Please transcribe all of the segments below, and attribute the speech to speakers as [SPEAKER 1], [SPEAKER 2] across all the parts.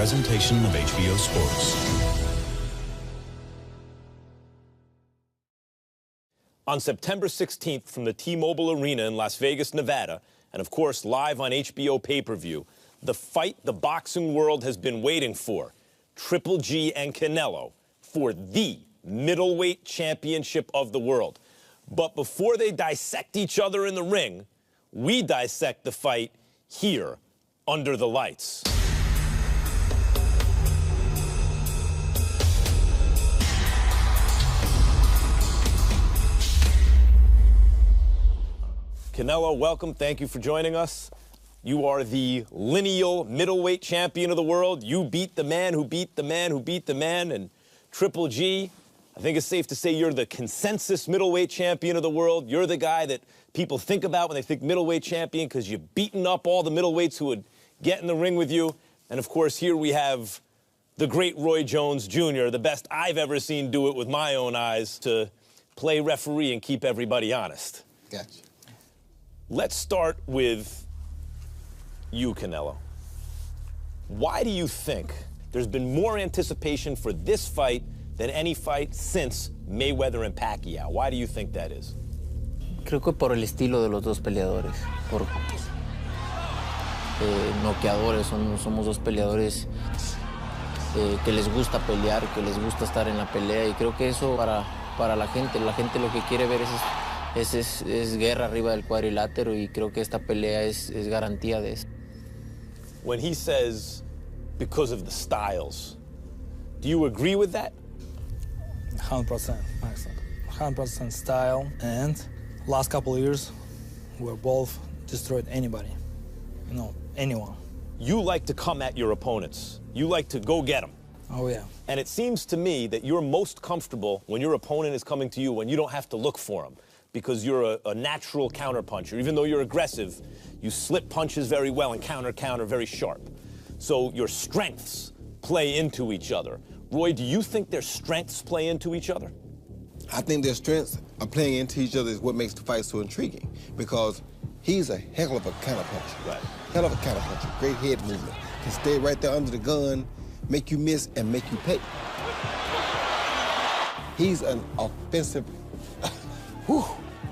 [SPEAKER 1] presentation of HBO Sports.
[SPEAKER 2] On September 16th from the T-Mobile Arena in Las Vegas, Nevada, and of course live on HBO pay-per-view, the fight the boxing world has been waiting for, Triple G and Canelo, for the middleweight championship of the world. But before they dissect each other in the ring, we dissect the fight here under the lights. Canelo, welcome. Thank you for joining us. You are the lineal middleweight champion of the world. You beat the man who beat the man who beat the man. And Triple G, I think it's safe to say you're the consensus middleweight champion of the world. You're the guy that people think about when they think middleweight champion because you've beaten up all the middleweights who would get in the ring with you. And, of course, here we have the great Roy Jones Jr., the best I've ever seen do it with my own eyes, to play referee and keep everybody honest.
[SPEAKER 3] Gotcha.
[SPEAKER 2] Let's start with you, Canelo. Why do you think there's been more anticipation for this fight than any fight since Mayweather and Pacquiao? Why do you think that is?
[SPEAKER 4] Creo que por el estilo de los dos peleadores, por noqueadores, somos dos peleadores que les gusta pelear, que les gusta estar en la pelea, y creo que eso para la gente lo que quiere ver es guerra arriba del cuadrilátero, y creo que esta pelea es garantía de eso.
[SPEAKER 2] When he says because of the styles, do you agree with that?
[SPEAKER 5] 100%, 100% style, and last couple of years, we're both destroyed anybody, anyone.
[SPEAKER 2] You like to come at your opponents. You like to go get them.
[SPEAKER 5] Oh, yeah.
[SPEAKER 2] And it seems to me that you're most comfortable when your opponent is coming to you, when you don't have to look for him, because you're a natural counterpuncher. Even though you're aggressive, you slip punches very well and counter very sharp. So your strengths play into each other. Roy, do you think their strengths play into each other?
[SPEAKER 3] I think their strengths are playing into each other is what makes the fight so intriguing, because he's a heck of a counterpuncher.
[SPEAKER 2] Right.
[SPEAKER 3] Hell of a counterpuncher. Great head movement. Can stay right there under the gun, make you miss and make you pay. He's an offensive,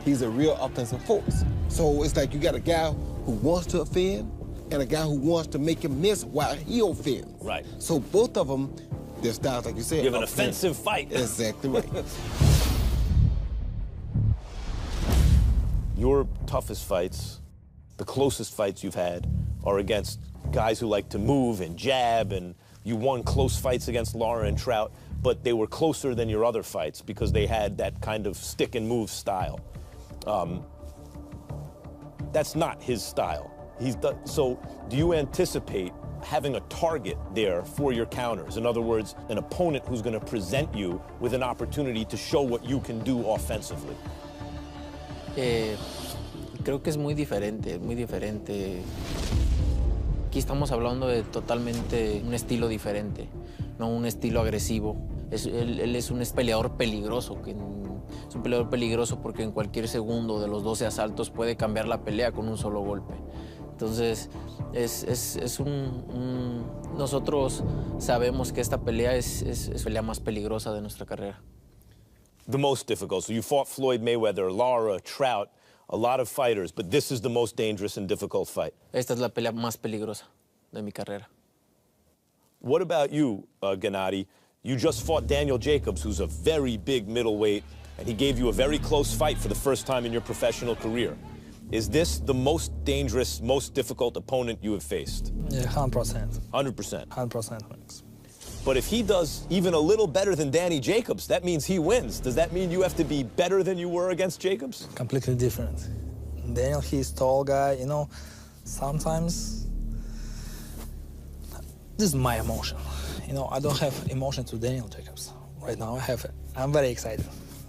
[SPEAKER 3] he's a real offensive force. So it's like you got a guy who wants to offend and a guy who wants to make him miss while he offends.
[SPEAKER 2] Right.
[SPEAKER 3] So both of them, their styles, like you said.
[SPEAKER 2] You have an offensive fight.
[SPEAKER 3] Exactly right.
[SPEAKER 2] Your toughest fights, the closest fights you've had, are against guys who like to move and jab, and you won close fights against Lara and Trout, but they were closer than your other fights because they had that kind of stick and move style. That's not his style. So do you anticipate having a target there for your counters? In other words, an opponent who's going to present you with an opportunity to show what you can do offensively?
[SPEAKER 4] Creo que es muy diferente, muy diferente. Aquí estamos hablando de totalmente un estilo diferente, no un estilo agresivo. Él es un peleador peligroso, es un peleador peligroso porque en cualquier segundo de los 12 asaltos puede cambiar la pelea con un solo golpe. Entonces, nosotros sabemos que esta pelea es la pelea más peligrosa de nuestra carrera.
[SPEAKER 2] The most difficult. So you fought Floyd Mayweather, Lara, Trout, a lot of fighters, but this is the most dangerous and difficult fight.
[SPEAKER 4] Esta es la pelea más peligrosa de mi carrera.
[SPEAKER 2] What about you, Gennady? You just fought Daniel Jacobs, who's a very big middleweight, and he gave you a very close fight for the first time in your professional career. Is this the most dangerous, most difficult opponent you have faced?
[SPEAKER 5] Yeah, 100%.
[SPEAKER 2] 100%.
[SPEAKER 5] 100%, Max.
[SPEAKER 2] But if he does even a little better than Danny Jacobs, that means he wins. Does that mean you have to be better than you were against Jacobs?
[SPEAKER 5] Completely different. Daniel, he's tall guy, sometimes this is my emotion. I don't have emotion to Daniel Jacobs. Right now I'm very excited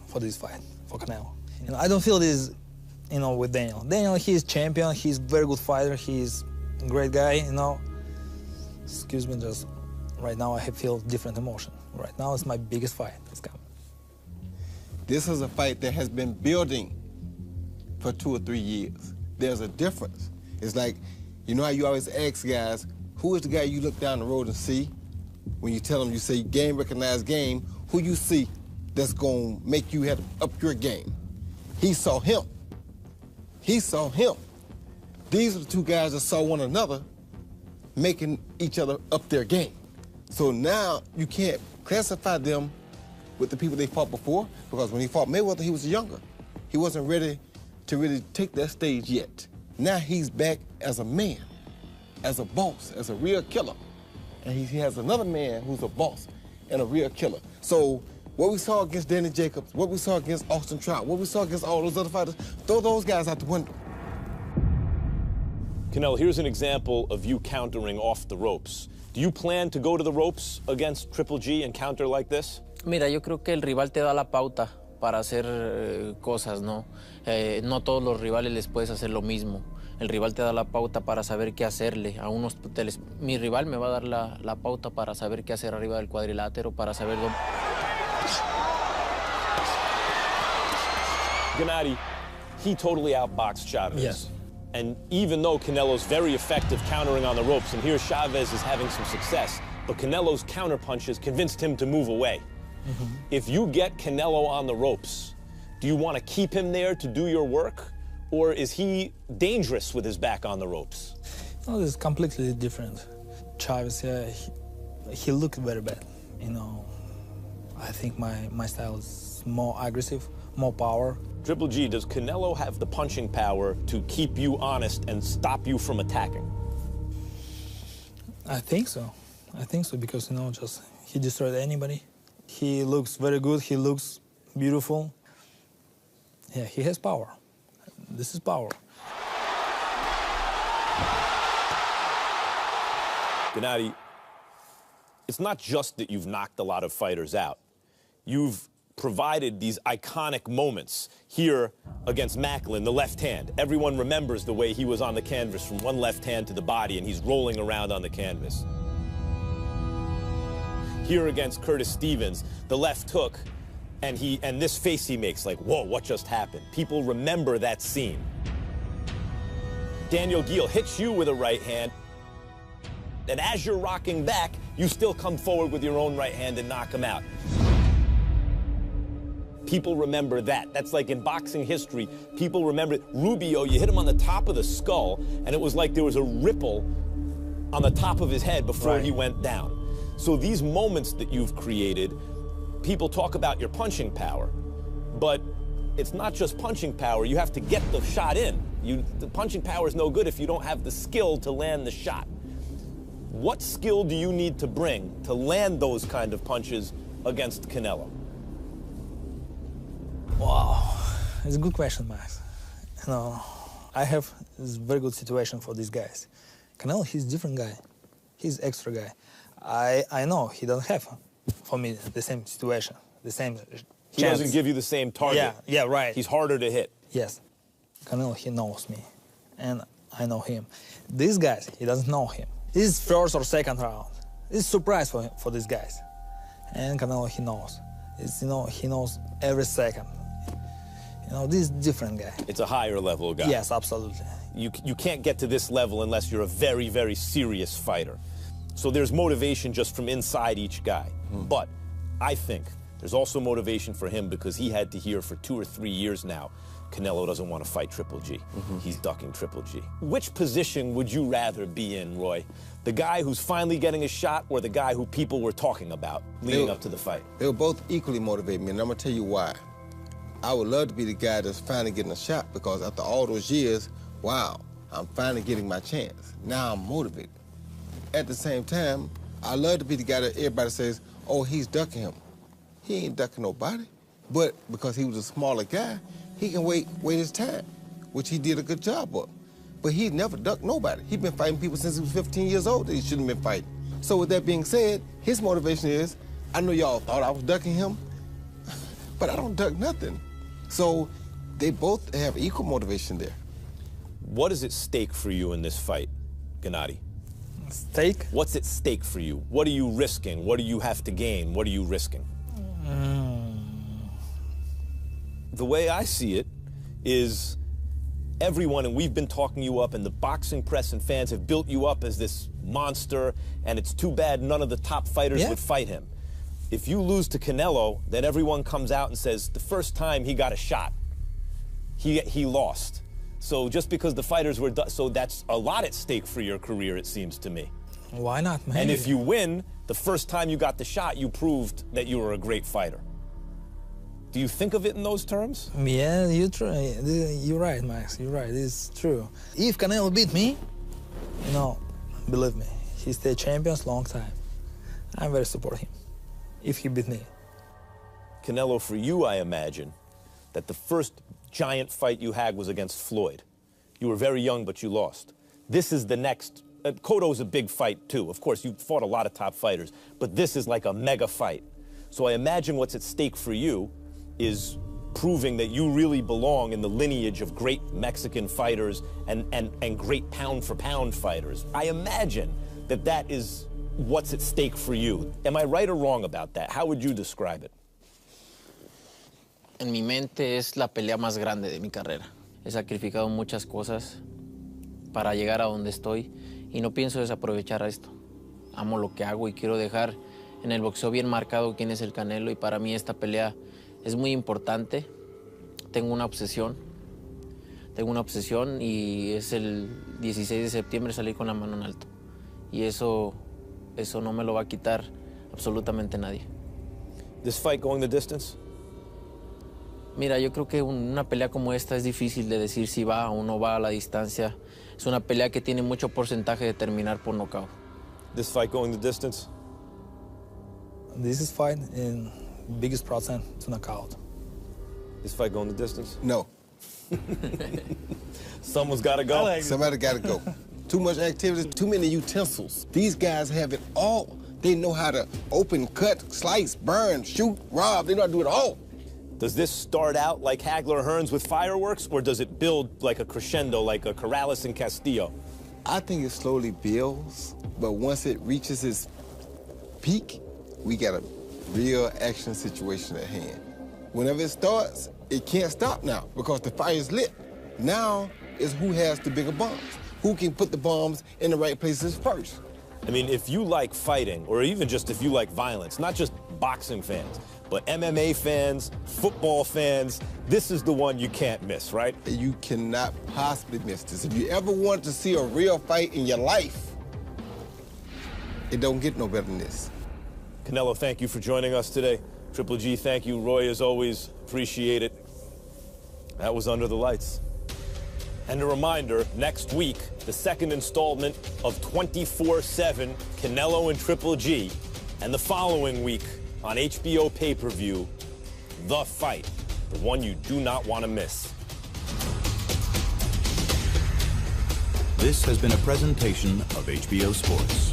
[SPEAKER 5] for this fight, for Canelo. I don't feel this, with Daniel. Daniel, he's champion, he's very good fighter, he's a great guy, Excuse me, just right now I feel different emotion. Right now it's my biggest fight that's coming.
[SPEAKER 3] This is a fight that has been building for 2 or 3 years. There's a difference. It's like, how you always ask guys, who is the guy you look down the road and see when you tell him, you say game, recognize game, who you see that's going to make you have to up your game? He saw him. He saw him. These are the two guys that saw one another making each other up their game. So now you can't classify them with the people they fought before, because when he fought Mayweather, he was younger. He wasn't ready to really take that stage yet. Now he's back as a man, as a boss, as a real killer. And he has another man who's a boss and a real killer. So what we saw against Danny Jacobs, what we saw against Austin Trout, what we saw against all those other fighters, throw those guys out the window.
[SPEAKER 2] Canelo, here's an example of you countering off the ropes. Do you plan to go to the ropes against Triple G and counter like this?
[SPEAKER 4] Mira, yo creo que el rival te da la pauta para hacer cosas, ¿no? No todos los rivales les puedes hacer lo mismo. El rival te da la pauta para saber qué hacerle. A unos mi rival me va a dar la pauta para saber qué hacer arriba del cuadrilátero, para saber dónde...
[SPEAKER 2] Gennady, he totally outboxed Chavez.
[SPEAKER 5] Yes.
[SPEAKER 2] And even though Canelo's very effective countering on the ropes, and here Chavez is having some success, but Canelo's counterpunches convinced him to move away. Mm-hmm. If you get Canelo on the ropes, do you want to keep him there to do your work? Or is he dangerous with his back on the ropes?
[SPEAKER 5] No, it's completely different. Chavez, yeah, he looked very bad. You know, I think my style is more aggressive, more power.
[SPEAKER 2] Triple G, does Canelo have the punching power to keep you honest and stop you from attacking?
[SPEAKER 5] I think so. I think so because, you know, just he destroyed anybody. He looks very good. He looks beautiful. Yeah, he has power. This is power.
[SPEAKER 2] Gennady, it's not just that you've knocked a lot of fighters out. You've provided these iconic moments here against Macklin, the left hand. Everyone remembers the way he was on the canvas from one left hand to the body and he's rolling around on the canvas. Here against Curtis Stevens, the left hook, and this face he makes, like, whoa, what just happened? People remember that scene. Daniel Geale hits you with a right hand, and as you're rocking back, you still come forward with your own right hand and knock him out. People remember that. That's like in boxing history, people remember it. Rubio, you hit him on the top of the skull, and it was like there was a ripple on the top of his head before he went down. So these moments that you've created, people talk about your punching power, but it's not just punching power. You have to get the shot in. The punching power is no good if you don't have the skill to land the shot. What skill do you need to bring to land those kind of punches against Canelo?
[SPEAKER 5] Wow, it's a good question, Max. You know, I have this very good situation for these guys. Canelo, he's a different guy. He's extra guy. I know he doesn't have, for me, the same situation, the same chance.
[SPEAKER 2] He doesn't give you the same target.
[SPEAKER 5] Yeah, right.
[SPEAKER 2] He's harder to hit.
[SPEAKER 5] Yes. Canelo, he knows me, and I know him. These guys, he doesn't know him. This is first or second round. It's a surprise for these guys. And Canelo, he knows. It's, you know, he knows every second. You know, this is a different guy.
[SPEAKER 2] It's a higher level guy.
[SPEAKER 5] Yes, absolutely.
[SPEAKER 2] You can't get to this level unless you're a very, very serious fighter. So there's motivation just from inside each guy. But I think there's also motivation for him because he had to hear for 2 or 3 years now, Canelo doesn't want to fight Triple G. He's ducking Triple G. Which position would you rather be in, Roy? The guy who's finally getting a shot or the guy who people were talking about leading up to the fight?
[SPEAKER 3] They will both equally motivate me, and I'm going to tell you why. I would love to be the guy that's finally getting a shot because after all those years, wow, I'm finally getting my chance. Now I'm motivated. At the same time, I love to be the guy that everybody says, oh, he's ducking him. He ain't ducking nobody. But because he was a smaller guy, he can wait his time, which he did a good job of. But he never ducked nobody. He's been fighting people since he was 15 years old that he shouldn't have been fighting. So with that being said, his motivation is, I know y'all thought I was ducking him, but I don't duck nothing. So they both have equal motivation there.
[SPEAKER 2] What is at stake for you in this fight, Gennady?
[SPEAKER 5] Stake?
[SPEAKER 2] What's at stake for you? What are you risking? What do you have to gain? What are you risking? The way I see it is everyone, and we've been talking you up, and the boxing press and fans have built you up as this monster, and it's too bad none of the top fighters would fight him. If you lose to Canelo, then everyone comes out and says the first time he got a shot, he lost. So just because the fighters were so that's a lot at stake for your career, it seems to me.
[SPEAKER 5] Why not, man?
[SPEAKER 2] And if you win, the first time you got the shot, you proved that you were a great fighter. Do you think of it in those terms?
[SPEAKER 5] Yeah, you're right, Max. You're right. It's true. If Canelo beat me, you know, believe me, he stayed champions long time. I'm very support him. If he beat me.
[SPEAKER 2] Canelo, for you, I imagine that the first giant fight you had was against Floyd. You were very young, but you lost. This is the next. Cotto's a big fight, too. Of course, you fought a lot of top fighters, but this is like a mega fight. So I imagine what's at stake for you is proving that you really belong in the lineage of great Mexican fighters and great pound-for-pound fighters. I imagine that that is what's at stake for you. Am I right or wrong about that? How would you describe it?
[SPEAKER 4] En mi mente es la pelea más grande de mi carrera. He sacrificado muchas cosas para llegar a donde estoy y no pienso desaprovechar esto. Amo lo que hago y quiero dejar en el boxeo bien marcado quién es el Canelo, y para mí esta pelea es muy importante. Tengo una obsesión y es el 16 de septiembre salir con la mano en alto. Y eso no me lo va a quitar absolutamente nadie.
[SPEAKER 2] This fight going the distance?
[SPEAKER 4] Mira, yo creo que una pelea como esta es difícil de decir si va o no va a la distancia. Es una pelea que tiene mucho porcentaje de terminar por nocaut.
[SPEAKER 2] This fight going the distance?
[SPEAKER 5] This is fight in biggest percent to knockout.
[SPEAKER 2] This fight going the distance?
[SPEAKER 3] No.
[SPEAKER 2] Someone's got to go.
[SPEAKER 3] Somebody got to go. Too much activity, too many utensils. These guys have it all. They know how to open, cut, slice, burn, shoot, rob. They know how to do it all.
[SPEAKER 2] Does this start out like Hagler Hearns with fireworks, or does it build like a crescendo, like a Corrales and Castillo?
[SPEAKER 3] I think it slowly builds, but once it reaches its peak, we got a real action situation at hand. Whenever it starts, it can't stop now because the fire is lit. Now is who has the bigger bombs, who can put the bombs in the right places first.
[SPEAKER 2] I mean, if you like fighting, or even just if you like violence, not just boxing fans, but MMA fans, football fans, this is the one you can't miss, right?
[SPEAKER 3] You cannot possibly miss this. If you ever want to see a real fight in your life, it don't get no better than this.
[SPEAKER 2] Canelo, thank you for joining us today. Triple G, thank you. Roy, as always, appreciate it. That was Under the Lights. And a reminder, next week, the second installment of 24/7 Canelo and Triple G. And the following week on HBO pay-per-view, The Fight, the one you do not want to miss.
[SPEAKER 1] This has been a presentation of HBO Sports.